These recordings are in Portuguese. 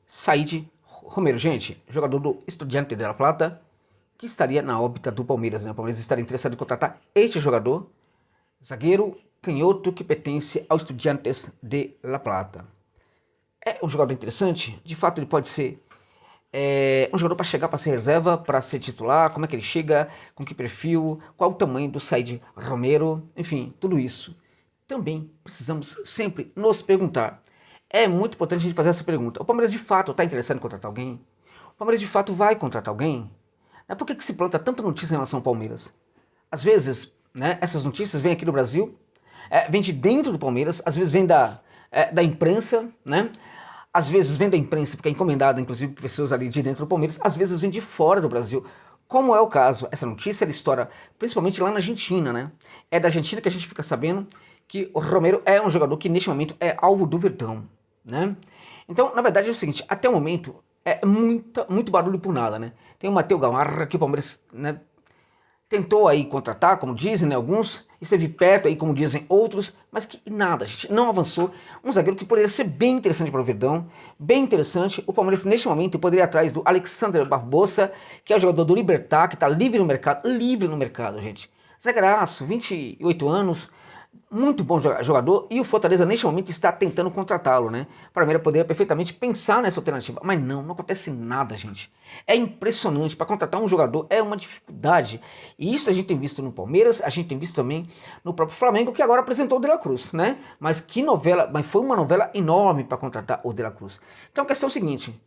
Said Romero, gente, jogador do Estudiantes de La Plata, que estaria na órbita do Palmeiras, né? O Palmeiras estaria interessado em contratar este jogador, zagueiro canhoto que pertence ao Estudiantes de La Plata. É um jogador interessante, de fato ele pode ser um jogador para chegar, para ser reserva, para ser titular, como é que ele chega, com que perfil, qual o tamanho do Said Romero, enfim, tudo isso. Também precisamos sempre nos perguntar. É muito importante a gente fazer essa pergunta. O Palmeiras de fato está interessado em contratar alguém? O Palmeiras de fato vai contratar alguém? Por que se planta tanta notícia em relação ao Palmeiras? Às vezes, né, essas notícias vêm aqui do Brasil, vêm de dentro do Palmeiras, às vezes vêm da imprensa, né? Às vezes vem da imprensa, porque é encomendada, inclusive, por pessoas ali de dentro do Palmeiras, às vezes vem de fora do Brasil, como é o caso. Essa notícia, ela estoura principalmente lá na Argentina, né? É da Argentina que a gente fica sabendo que o Romero é um jogador que, neste momento, é alvo do Verdão, né? Então, na verdade, é o seguinte, até o momento, é muito barulho por nada, né? Tem o Matheus Gamarra, que o Palmeiras, né, tentou aí contratar, como dizem, né, alguns, esteve perto aí, como dizem outros, mas que nada, a gente não avançou. Um zagueiro que poderia ser bem interessante para o Verdão, bem interessante. O Palmeiras, neste momento, poderia ir atrás do Alexander Barbosa, que é o jogador do Libertad, que está livre no mercado, gente. Zagueiraço, 28 anos, muito bom jogador, e o Fortaleza neste momento está tentando contratá-lo, né? O Palmeiras poderia perfeitamente pensar nessa alternativa, mas não acontece nada, gente. É impressionante, para contratar um jogador é uma dificuldade, e isso a gente tem visto no Palmeiras, a gente tem visto também no próprio Flamengo, que agora apresentou o De La Cruz, né? Mas que novela, mas foi uma novela enorme para contratar o De La Cruz. Então a questão é o seguinte,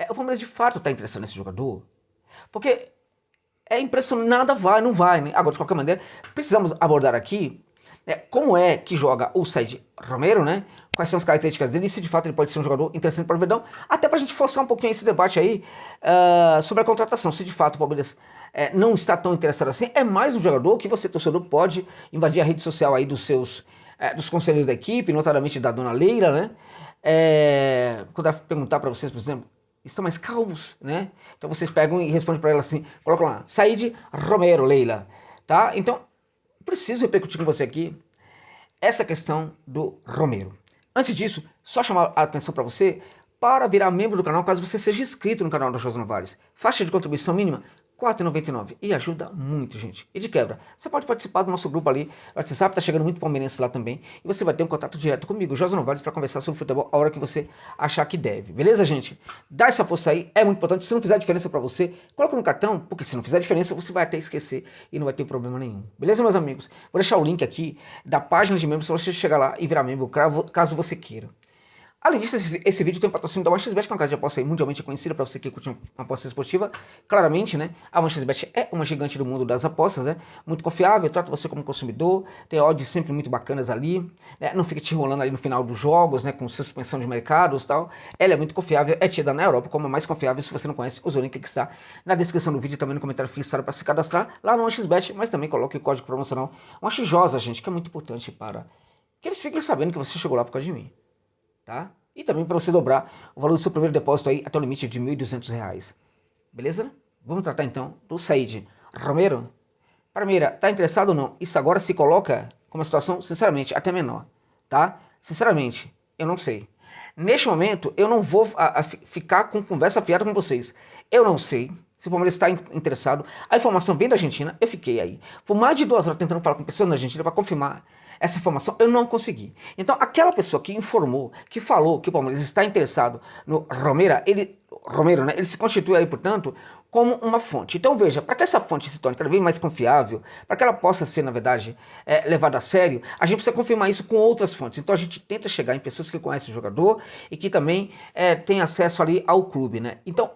o Palmeiras de fato está interessado nesse jogador? Porque é impressionante, nada vai, não vai, né? Agora, de qualquer maneira, precisamos abordar aqui como é que joga o Said Romero, né? Quais são as características dele e se de fato ele pode ser um jogador interessante para o Verdão, até para a gente forçar um pouquinho esse debate aí sobre a contratação. Se de fato o Palmeiras não está tão interessado assim, é mais um jogador que você, torcedor, pode invadir a rede social aí dos conselheiros da equipe, notadamente da dona Leila, né? Quando ela perguntar para vocês, por exemplo, estão mais calmos, né? Então vocês pegam e respondem para ela assim, colocam lá, Said Romero, Leila, tá? Então, preciso repercutir com você aqui essa questão do Romero. Antes disso, só chamar a atenção para você para virar membro do canal, caso você seja inscrito no canal do José Novaes. Faixa de contribuição mínima R$ 4,99 e ajuda muito, gente. E de quebra, você pode participar do nosso grupo ali, o WhatsApp, tá chegando muito palmeirense lá também, e você vai ter um contato direto comigo, José Novaes, para conversar sobre futebol a hora que você achar que deve. Beleza, gente? Dá essa força aí, é muito importante. Se não fizer diferença para você, coloca no cartão, porque se não fizer diferença, você vai até esquecer e não vai ter problema nenhum. Beleza, meus amigos? Vou deixar o link aqui da página de membros para você chegar lá e virar membro, caso você queira. Além disso, esse vídeo tem um patrocínio da OneXBet, que é uma casa de aposta mundialmente conhecida para você que curte uma aposta esportiva. Claramente, né? A OneXBet é uma gigante do mundo das apostas, né? Muito confiável, trata você como consumidor, tem odds sempre muito bacanas ali, né? Não fica te enrolando ali no final dos jogos, né? Com suspensão de mercados e tal. Ela é muito confiável, é tida na Europa como a mais confiável. Se você não conhece, usa o link que está na descrição do vídeo e também no comentário fixado para se cadastrar lá no OneXBet, mas também coloque o código promocional OneXJosa, gente, que é muito importante para que eles fiquem sabendo que você chegou lá por causa de mim. Tá? E também para você dobrar o valor do seu primeiro depósito aí até o limite de R$ 1.200. Beleza? Vamos tratar então do Said Romero. Primeira, tá interessado ou não? Isso agora se coloca com uma situação, sinceramente, até menor. Tá? Sinceramente, eu não sei. Neste momento, eu não vou ficar com conversa fiada com vocês. Eu não sei se o Palmeiras está interessado. A informação vem da Argentina, eu fiquei aí. Por mais de 2 horas tentando falar com pessoas na Argentina para confirmar essa informação, eu não consegui. Então, aquela pessoa que informou, que falou que o Palmeiras está interessado no Romero, né, ele se constitui aí, portanto, como uma fonte. Então, veja, para que essa fonte se torne cada vez mais confiável, para que ela possa ser, na verdade, levada a sério, a gente precisa confirmar isso com outras fontes. Então, a gente tenta chegar em pessoas que conhecem o jogador e que também têm acesso ali ao clube, né? Então,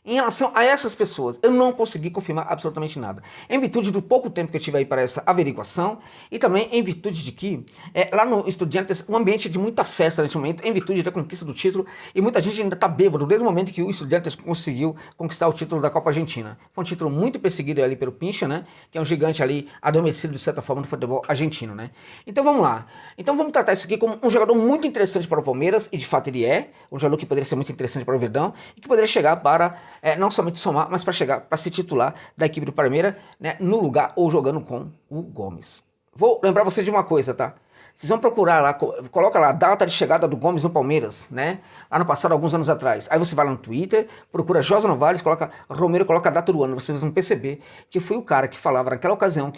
em relação a essas pessoas, eu não consegui confirmar absolutamente nada. Em virtude do pouco tempo que eu tive aí para essa averiguação e também em virtude de que lá no Estudiantes o ambiente é de muita festa nesse momento, em virtude da conquista do título, e muita gente ainda está bêbado desde o momento que o Estudiantes conseguiu conquistar o título da Copa Argentina. Foi um título muito perseguido ali pelo Pincha, né? Que é um gigante ali adormecido de certa forma no futebol argentino, né? Então vamos lá. Então vamos tratar isso aqui como um jogador muito interessante para o Palmeiras, e de fato ele é, um jogador que poderia ser muito interessante para o Verdão e que poderia chegar para não somente somar, mas para chegar, para se titular da equipe do Palmeiras, né, no lugar ou jogando com o Gomes. Vou lembrar você de uma coisa, tá? Vocês vão procurar lá, coloca lá a data de chegada do Gomes no Palmeiras, né? Lá no passado, alguns anos atrás. Aí você vai lá no Twitter, procura Josa Novales, coloca Romero, coloca a data do ano. Vocês vão perceber que foi o cara que falava naquela ocasião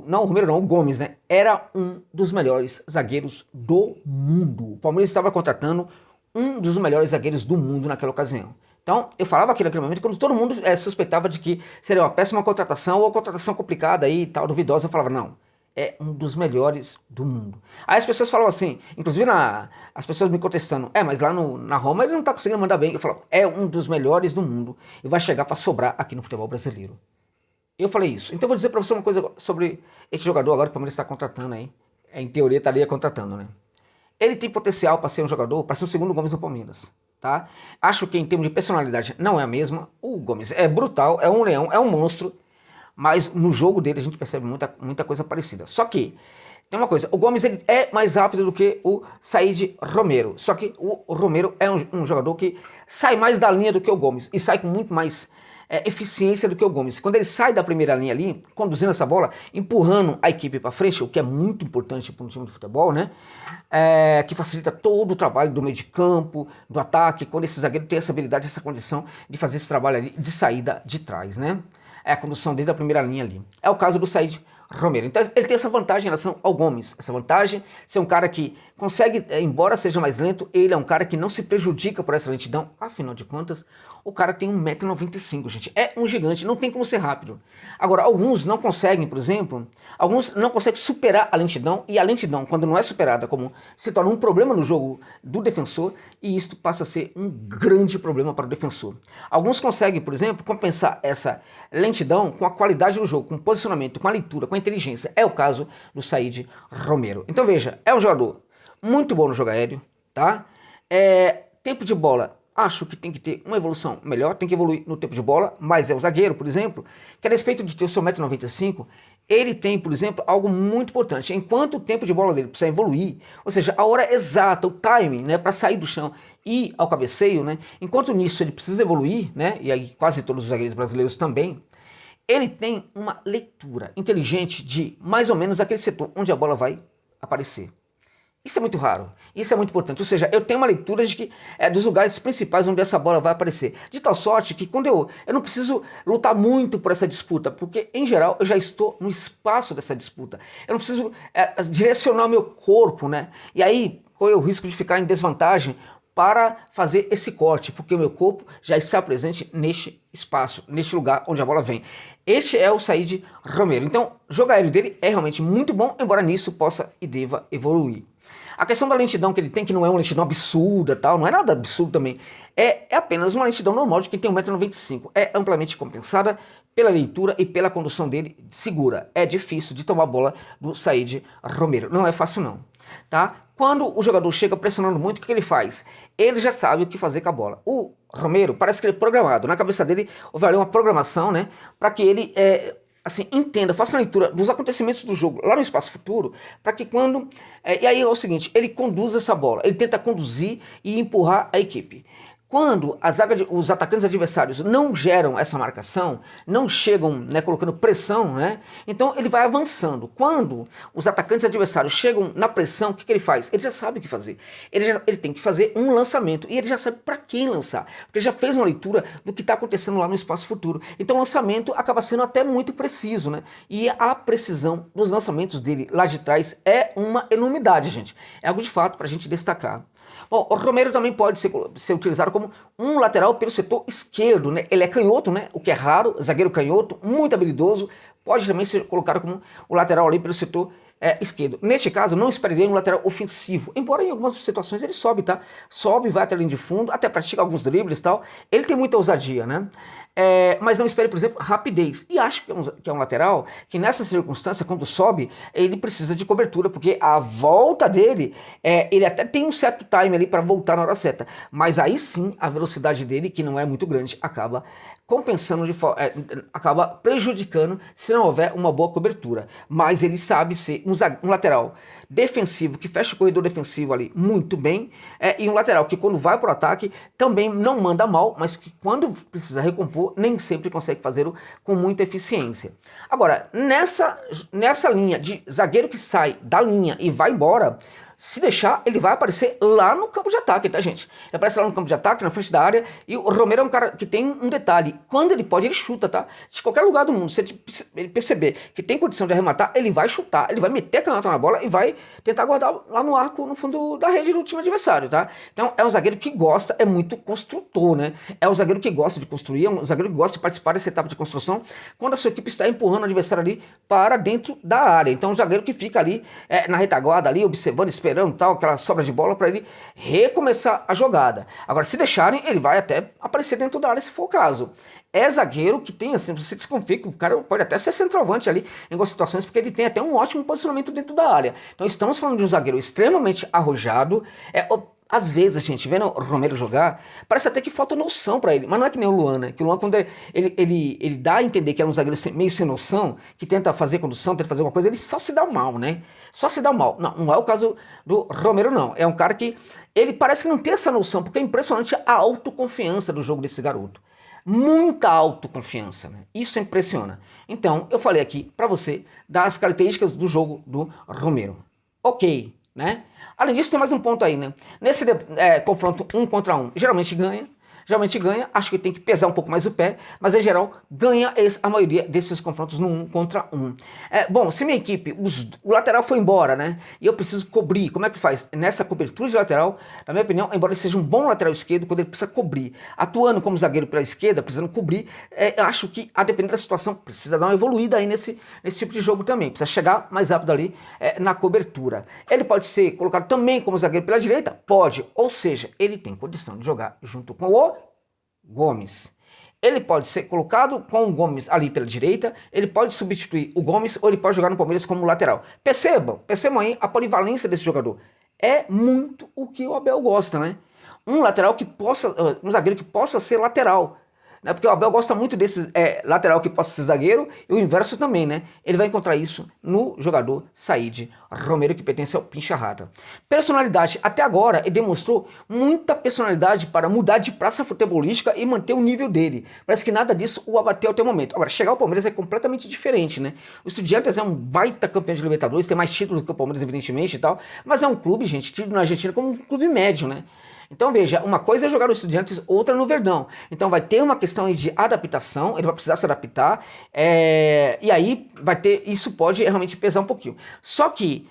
não, o Romero não, o Gomes, né? Era um dos melhores zagueiros do mundo. O Palmeiras estava contratando um dos melhores zagueiros do mundo naquela ocasião. Então, eu falava aquilo naquele momento, quando todo mundo suspeitava de que seria uma péssima contratação ou uma contratação complicada aí e tal, duvidosa, eu falava, não, é um dos melhores do mundo. Aí as pessoas falavam assim, inclusive as pessoas me contestando, mas lá na Roma ele não tá conseguindo mandar bem. Eu falo, é um dos melhores do mundo e vai chegar para sobrar aqui no futebol brasileiro. Eu falei isso. Então eu vou dizer para você uma coisa sobre esse jogador agora que o Palmeiras está contratando aí. Em teoria estaria contratando, né? Ele tem potencial para ser um jogador, para ser o segundo Gomes no Palmeiras, tá? Acho que em termos de personalidade não é a mesma. O Gomes é brutal, é um leão, é um monstro, mas no jogo dele a gente percebe muita coisa parecida. Só que tem uma coisa, o Gomes ele é mais rápido do que o Said Romero. Só que o Romero é um jogador que sai mais da linha do que o Gomes e sai com muito mais eficiência do que o Gomes. Quando ele sai da primeira linha ali, conduzindo essa bola, empurrando a equipe para frente, o que é muito importante para um time de futebol, né? Que facilita todo o trabalho do meio de campo, do ataque, quando esse zagueiro tem essa habilidade, essa condição de fazer esse trabalho ali de saída de trás, né? É a condução desde a primeira linha ali. É o caso do Said Romero. Então ele tem essa vantagem em relação ao Gomes, essa vantagem, ser um cara que consegue, embora seja mais lento, ele é um cara que não se prejudica por essa lentidão, afinal de contas, o cara tem 1,95 m, gente, é um gigante, não tem como ser rápido. Agora, alguns não conseguem, por exemplo, alguns não conseguem superar a lentidão, e a lentidão, quando não é superada, como se torna um problema no jogo do defensor, e isto passa a ser um grande problema para o defensor. Alguns conseguem, por exemplo, compensar essa lentidão com a qualidade do jogo, com o posicionamento, com a leitura, com a inteligência. É o caso do Said Romero. Então veja, é um jogador muito bom no jogo aéreo, tá? Tempo de bola, acho que tem que ter uma evolução melhor, tem que evoluir no tempo de bola, mas é o zagueiro, por exemplo, que a respeito de ter o seu 1,95 m, ele tem, por exemplo, algo muito importante. Enquanto o tempo de bola dele precisa evoluir, ou seja, a hora exata, o timing, né, para sair do chão e ao cabeceio, né, enquanto nisso ele precisa evoluir, né, e aí quase todos os zagueiros brasileiros também, ele tem uma leitura inteligente de mais ou menos aquele setor onde a bola vai aparecer. Isso é muito raro, isso é muito importante, ou seja, eu tenho uma leitura de que dos lugares principais onde essa bola vai aparecer, de tal sorte que quando eu não preciso lutar muito por essa disputa, porque em geral eu já estou no espaço dessa disputa, eu não preciso direcionar o meu corpo, né, e aí corre o risco de ficar em desvantagem para fazer esse corte, porque o meu corpo já está presente neste espaço, neste lugar onde a bola vem. Este é o Said Romero, então o jogo aéreo dele é realmente muito bom, embora nisso possa e deva evoluir. A questão da lentidão que ele tem, que não é uma lentidão absurda, tal, não é nada absurdo também, é apenas uma lentidão normal de quem tem 1,95 m. É amplamente compensada pela leitura e pela condução dele segura. É difícil de tomar a bola do Said Romero, não é fácil não, tá? Quando o jogador chega pressionando muito, o que ele faz? Ele já sabe o que fazer com a bola. O Romero parece que ele é programado, na cabeça dele houve ali uma programação, né, para que ele entenda, faça a leitura dos acontecimentos do jogo lá no espaço futuro, para que quando... e aí é o seguinte, ele conduz essa bola, ele tenta conduzir e empurrar a equipe. Quando os atacantes adversários não geram essa marcação, não chegam, né, colocando pressão, né, então ele vai avançando. Quando os atacantes adversários chegam na pressão, o que ele faz? Ele já sabe o que fazer. Ele tem que fazer um lançamento e ele já sabe para quem lançar, porque ele já fez uma leitura do que está acontecendo lá no espaço futuro. Então o lançamento acaba sendo até muito preciso, né? E a precisão dos lançamentos dele lá de trás é uma enormidade, gente. É algo de fato para a gente destacar. Bom, o Romero também pode ser utilizado como um lateral pelo setor esquerdo, né? Ele é canhoto, né? O que é raro, zagueiro canhoto, muito habilidoso, pode também ser colocado como o lateral ali pelo setor esquerdo. Neste caso, não esperaria um lateral ofensivo, embora em algumas situações ele sobe, tá? Sobe, vai até a linha de fundo, até pratica alguns dribles e tal. Ele tem muita ousadia, né? Mas não espere, por exemplo, rapidez. E acho que é um lateral que nessa circunstância, quando sobe, ele precisa de cobertura, porque a volta dele, ele até tem um certo time ali para voltar na hora certa, mas aí sim a velocidade dele, que não é muito grande, acaba compensando, acaba prejudicando se não houver uma boa cobertura. Mas ele sabe ser um lateral defensivo, que fecha o corredor defensivo ali muito bem, e um lateral que quando vai para o ataque também não manda mal, mas que quando precisa recompor, jogador nem sempre consegue fazê-lo com muita eficiência. Agora, nessa linha de zagueiro que sai da linha e vai embora, se deixar, ele vai aparecer lá no campo de ataque, tá, gente? Ele aparece lá no campo de ataque, na frente da área, e o Romero é um cara que tem um detalhe: quando ele pode, ele chuta, tá? De qualquer lugar do mundo, se ele perceber que tem condição de arrematar, ele vai chutar, ele vai meter a canhota na bola e vai tentar guardar lá no arco, no fundo da rede do time adversário, tá? Então, é um zagueiro que gosta, é muito construtor, né? É um zagueiro que gosta de construir, é um zagueiro que gosta de participar dessa etapa de construção, quando a sua equipe está empurrando o adversário ali para dentro da área. Então, é um zagueiro que fica ali na retaguarda, ali, observando, esperando, tal, aquela sobra de bola para ele recomeçar a jogada. Agora, se deixarem, ele vai até aparecer dentro da área, se for o caso. É zagueiro que tem, assim, você desconfia que o cara pode até ser centroavante ali em algumas situações, porque ele tem até um ótimo posicionamento dentro da área. Então, estamos falando de um zagueiro extremamente arrojado. Às vezes, gente, vendo o Romero jogar, parece até que falta noção pra ele. Mas não é que nem o Luan, né? Que o Luan, quando ele dá a entender que é um zagueiro meio sem noção, que tenta fazer condução, tenta fazer alguma coisa, ele só se dá mal, né? Só se dá mal. Não, não é o caso do Romero, não. É um cara que ele parece que não tem essa noção, porque é impressionante a autoconfiança do jogo desse garoto. Muita autoconfiança, né? Isso impressiona. Então, eu falei aqui pra você das características do jogo do Romero. Ok, né? Além disso, tem mais um ponto aí, né? Nesse confronto 1 contra 1, geralmente ganha, acho que tem que pesar um pouco mais o pé, mas em geral ganha a maioria desses confrontos no 1 contra 1. Bom, se minha equipe, o lateral foi embora, né, e eu preciso cobrir, como é que faz? Nessa cobertura de lateral, na minha opinião, embora ele seja um bom lateral esquerdo, quando ele precisa cobrir, atuando como zagueiro pela esquerda, precisando cobrir, eu acho que, a depender da situação, precisa dar uma evoluída aí nesse tipo de jogo também, precisa chegar mais rápido ali na cobertura. Ele pode ser colocado também como zagueiro pela direita? Pode, ou seja, ele tem condição de jogar junto com o Gomes. Ele pode ser colocado com o Gomes ali pela direita, ele pode substituir o Gomes ou ele pode jogar no Palmeiras como lateral. Percebam aí a polivalência desse jogador. É muito o que o Abel gosta, né? Um zagueiro que possa ser lateral. Né? Porque o Abel gosta muito desse lateral que possa ser zagueiro, e o inverso também, né? Ele vai encontrar isso no jogador Said Romero, que pertence ao Pincharrada. Personalidade, até agora ele demonstrou muita personalidade para mudar de praça futebolística e manter o nível dele. Parece que nada disso o abateu até o momento. Agora, chegar ao Palmeiras é completamente diferente, né? O Estudiantes é um baita campeão de Libertadores, tem mais títulos do que o Palmeiras, evidentemente, e tal, mas é um clube, gente, tido na Argentina como um clube médio, né? Então veja, uma coisa é jogar no Estudiantes, outra no Verdão. Então vai ter uma questão aí de adaptação, ele vai precisar se adaptar, e aí isso pode realmente pesar um pouquinho. Só que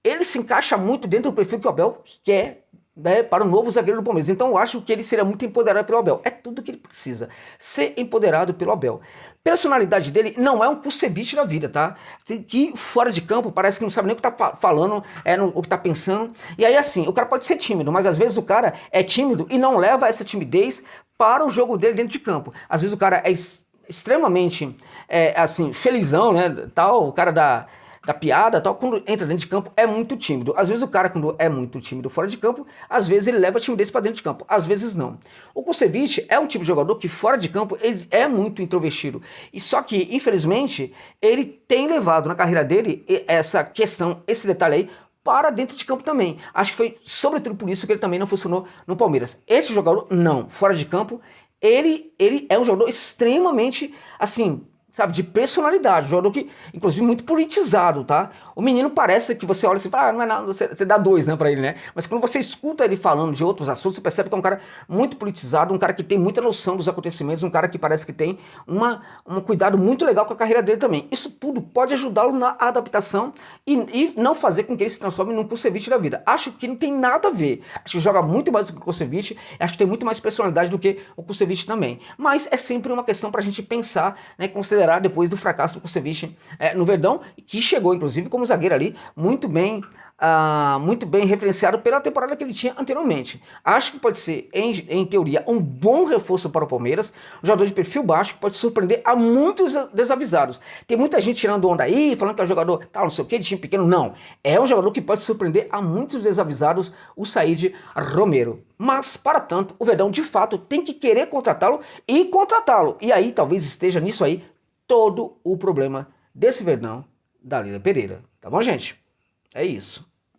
ele se encaixa muito dentro do perfil que o Abel quer, né, para o novo zagueiro do Palmeiras. Então eu acho que ele seria muito empoderado pelo Abel. É tudo que ele precisa, ser empoderado pelo Abel. Personalidade dele não é um Kusevich da vida, tá? Que fora de campo parece que não sabe nem o que tá falando, o que tá pensando. E aí assim, o cara pode ser tímido, mas às vezes o cara é tímido e não leva essa timidez para o jogo dele dentro de campo. Às vezes o cara é extremamente, assim, felizão, né, tal, o cara da piada, tal, quando entra dentro de campo é muito tímido. Às vezes o cara, quando é muito tímido fora de campo, às vezes ele leva a timidez para dentro de campo, às vezes não. O Kusevich é um tipo de jogador que fora de campo ele é muito introvertido. E só que, infelizmente, ele tem levado na carreira dele essa questão, esse detalhe aí, para dentro de campo também. Acho que foi sobretudo por isso que ele também não funcionou no Palmeiras. Esse jogador, não. Fora de campo, ele é um jogador extremamente, assim, sabe, de personalidade, um jogador que, inclusive, muito politizado, tá? O menino parece que você olha assim, fala, não é nada, você dá 2, né, pra ele, né? Mas quando você escuta ele falando de outros assuntos, você percebe que é um cara muito politizado, um cara que tem muita noção dos acontecimentos, um cara que parece que tem um cuidado muito legal com a carreira dele também. Isso tudo pode ajudá-lo na adaptação e não fazer com que ele se transforme num Kusevich da vida. Acho que não tem nada a ver. Acho que joga muito mais do que o Kusevich, acho que tem muito mais personalidade do que o Kusevich também. Mas é sempre uma questão pra gente pensar, né, considerar depois do fracasso do Kusevich no Verdão, que chegou, inclusive, como zagueiro ali, muito bem referenciado pela temporada que ele tinha anteriormente. Acho que pode ser, em teoria, um bom reforço para o Palmeiras, um jogador de perfil baixo que pode surpreender a muitos desavisados. Tem muita gente tirando onda aí, falando que é um jogador tal, não sei o que, de time pequeno. Não, é um jogador que pode surpreender a muitos desavisados, o Said Romero. Mas, para tanto, o Verdão, de fato, tem que querer contratá-lo. E aí, talvez esteja nisso aí todo o problema desse Verdão da Lila Pereira. Tá bom, gente? É isso.